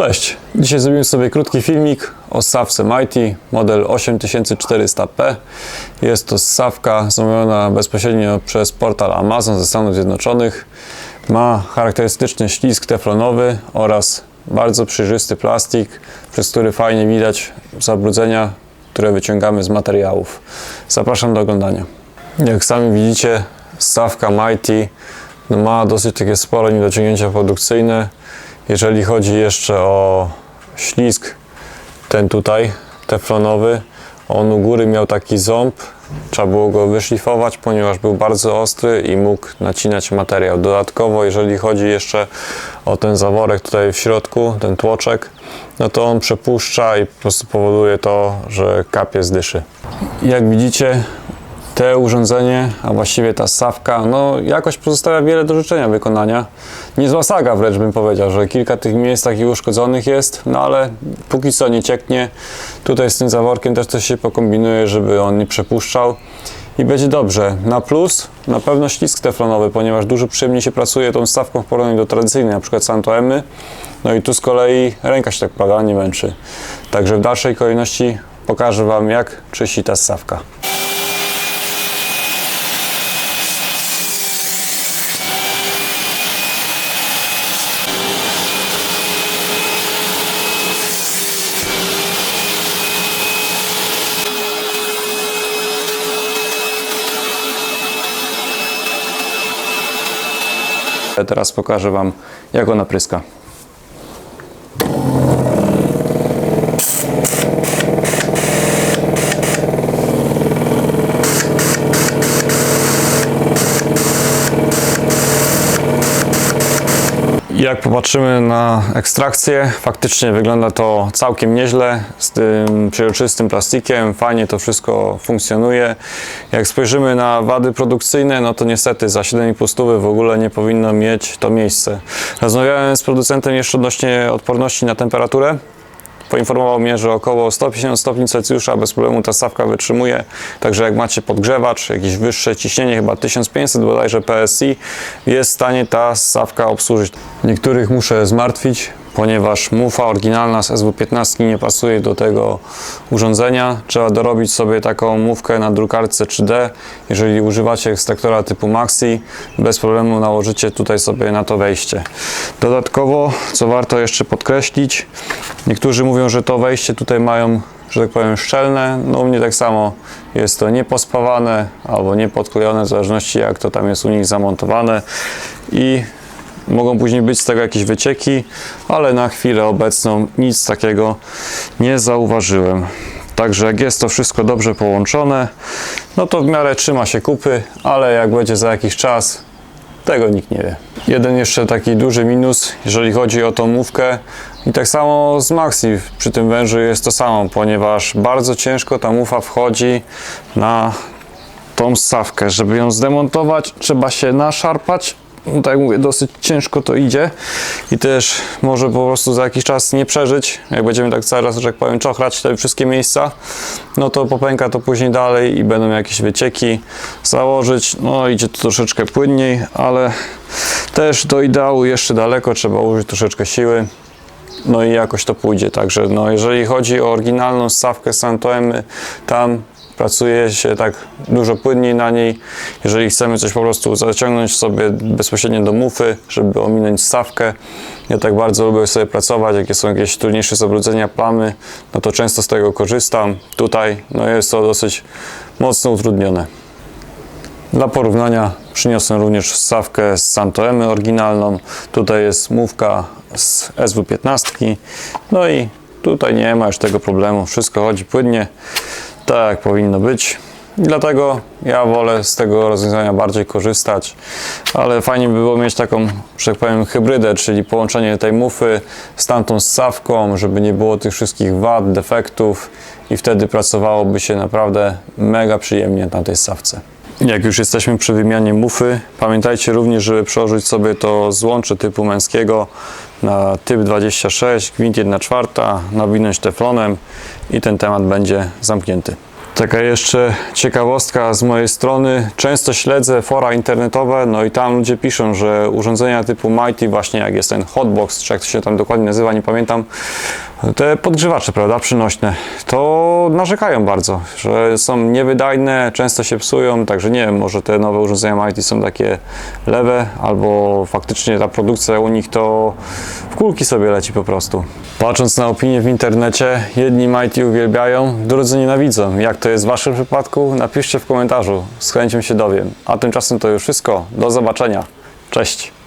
Cześć! Dzisiaj zrobimy sobie krótki filmik o ssawce Mighty model 8400P. Jest to ssawka zamówiona bezpośrednio przez portal Amazon ze Stanów Zjednoczonych. Ma charakterystyczny ślizg teflonowy oraz bardzo przejrzysty plastik, przez który fajnie widać zabrudzenia, które wyciągamy z materiałów. Zapraszam do oglądania. Jak sami widzicie, ssawka Mighty ma dosyć takie spore niedociągnięcia produkcyjne. Jeżeli chodzi jeszcze o ślizg, ten tutaj teflonowy, on u góry miał taki ząb, trzeba było go wyszlifować, ponieważ był bardzo ostry i mógł nacinać materiał. Dodatkowo, jeżeli chodzi jeszcze o ten zaworek tutaj w środku, ten tłoczek, no to on przepuszcza i po prostu powoduje to, że kapie z dyszy. Jak widzicie, te urządzenie, a właściwie ta ssawka, no jakoś pozostawia wiele do życzenia wykonania. Niezła saga wręcz bym powiedział, że kilka tych miejsc takich uszkodzonych jest, no ale póki co nie cieknie. Tutaj z tym zaworkiem też coś się pokombinuje, żeby on nie przepuszczał i będzie dobrze. Na plus na pewno ślizg teflonowy, ponieważ dużo przyjemniej się pracuje tą ssawką w porównaniu do tradycyjnej, na przykład Santoemy. No i tu z kolei ręka się tak pada, nie męczy. Także w dalszej kolejności pokażę Wam, jak czyści ta ssawka. Teraz pokażę Wam, jak ona pryska. Jak popatrzymy na ekstrakcję, faktycznie wygląda to całkiem nieźle, z tym przejrzystym plastikiem, fajnie to wszystko funkcjonuje. Jak spojrzymy na wady produkcyjne, no to niestety za 7,5 stówy w ogóle nie powinno mieć to miejsce. Rozmawiałem z producentem jeszcze odnośnie odporności na temperaturę. Poinformował mnie, że około 150 stopni Celsjusza bez problemu ta ssawka wytrzymuje. Także jak macie podgrzewacz, jakieś wyższe ciśnienie, chyba 1500 bodajże PSI, jest w stanie ta ssawka obsłużyć. Niektórych muszę zmartwić, ponieważ mufa oryginalna z SW15 nie pasuje do tego urządzenia. Trzeba dorobić sobie taką mufkę na drukarce 3D. Jeżeli używacie ekstraktora typu Maxi, bez problemu nałożycie tutaj sobie na to wejście. Dodatkowo, co warto jeszcze podkreślić, niektórzy mówią, że to wejście tutaj mają, że tak powiem, szczelne. No u mnie tak samo jest to niepospawane albo niepodklejone, w zależności jak to tam jest u nich zamontowane i mogą później być z tego jakieś wycieki, ale na chwilę obecną nic takiego nie zauważyłem. Także jak jest to wszystko dobrze połączone, no to w miarę trzyma się kupy, ale jak będzie za jakiś czas, tego nikt nie wie. Jeden jeszcze taki duży minus, jeżeli chodzi o tą mówkę, i tak samo z Maxi przy tym wężu jest to samo, ponieważ bardzo ciężko ta mufa wchodzi na tą ssawkę. Żeby ją zdemontować, trzeba się naszarpać. No tak jak mówię, dosyć ciężko to idzie i też może po prostu za jakiś czas nie przeżyć. Jak będziemy tak cały raz, że tak powiem, czochrać te wszystkie miejsca, no to popęka to później dalej i będą jakieś wycieki. Założyć, no idzie to troszeczkę płynniej, ale też do ideału jeszcze daleko, trzeba użyć troszeczkę siły. No i jakoś to pójdzie. Także no, jeżeli chodzi o oryginalną ssawkę Santoemy, tam pracuje się tak dużo płynniej na niej. Jeżeli chcemy coś po prostu zaciągnąć sobie bezpośrednio do mufy, żeby ominąć ssawkę, ja tak bardzo lubię sobie pracować, jakie są jakieś trudniejsze zabrudzenia, plamy, no to często z tego korzystam. Tutaj no jest to dosyć mocno utrudnione. Dla porównania przyniosłem również ssawkę z Santoemy oryginalną. Tutaj jest mówka z SW15. No i tutaj nie ma już tego problemu. Wszystko chodzi płynnie, tak jak powinno być. I dlatego ja wolę z tego rozwiązania bardziej korzystać. Ale fajnie by było mieć taką, że tak powiem, hybrydę, czyli połączenie tej mufy z tamtą ssawką, żeby nie było tych wszystkich wad, defektów i wtedy pracowałoby się naprawdę mega przyjemnie na tej ssawce. Jak już jesteśmy przy wymianie mufy, pamiętajcie również, żeby przełożyć sobie to złącze typu męskiego na typ 26, gwint 1/4, nawinąć teflonem i ten temat będzie zamknięty. Taka jeszcze ciekawostka z mojej strony. Często śledzę fora internetowe, no i tam ludzie piszą, że urządzenia typu Mighty, właśnie jak jest ten hotbox, czy jak to się tam dokładnie nazywa, nie pamiętam, te podgrzewacze, prawda, przynośne, to narzekają bardzo, że są niewydajne, często się psują, także nie wiem, może te nowe urządzenia Mighty są takie lewe, albo faktycznie ta produkcja u nich to w kulki sobie leci po prostu. Patrząc na opinie w internecie, jedni Mighty uwielbiają, drudzy nienawidzą. Jak to jest w waszym przypadku? Napiszcie w komentarzu, z chęcią się dowiem. A tymczasem to już wszystko, do zobaczenia, cześć!